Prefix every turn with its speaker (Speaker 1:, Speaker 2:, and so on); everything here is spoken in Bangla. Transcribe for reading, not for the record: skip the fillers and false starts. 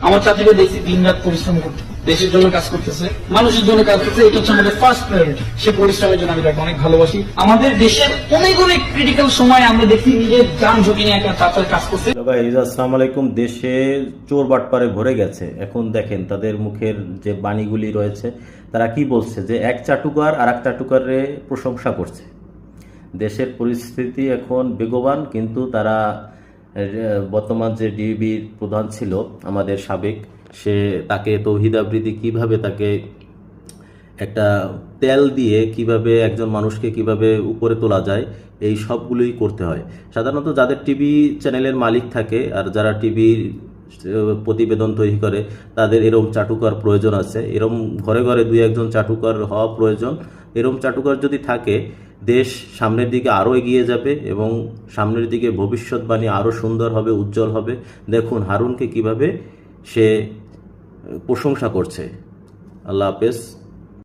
Speaker 1: আমার চাচাকে দেখছি দিন রাত পরিশ্রম করতে, দেশের জন্য কাজ করতেছে, মানুষের জন্য কাজ করতেছে। এটা হচ্ছে আমাদের ফার্স্ট প্রায়োরিটি। সে পরিশ্রমের জন্য আমি তাকে অনেক ভালোবাসি। আমাদের দেশের অনেক অনেক ক্রিটিক্যাল সময় আমরা দেখছি নিজের যান ঝুঁকি নিয়ে একটা চাচার কাজ করছে।
Speaker 2: ভাই আসসালামু আলাইকুম। দেশে চোর বাটপারে ভরে গেছে। এখন দেখেন তাদের মুখের যে বাণীগুলি রয়েছে, তারা কি বলছে যে এক চাটুকার আর এক চাটুকারে প্রশংসা করছে। দেশের পরিস্থিতি এখন বেগবান, কিন্তু তারা বর্তমান যে ডিবির প্রধান ছিল আমাদের সাবেক, তাকে তৌহিদ আফ্রিদি কিভাবে তাকে একটা তেল দিয়ে কিভাবে একজন মানুষকে কিভাবে উপরে তোলা যায়, এই সবগুলোই করতে হয়। সাধারণত যাদের টিভি চ্যানেলের মালিক থাকে আর যারা টিভির প্রতিবেদন তৈরি করে, তাদের এরম চাটুকার প্রয়োজন আছে। এরম ঘরে ঘরে দুই একজন চাটুকার হওয়া প্রয়োজন। এরম চাটুকার যদি থাকে, দেশ সামনের দিকে আরও এগিয়ে যাবে এবং সামনের দিকে ভবিষ্যৎবাণী আরও সুন্দর হবে, উজ্জ্বল হবে। দেখুন হারুনকে কিভাবে সে প্রশংসা করছে। আল্লাহ হাফেজ।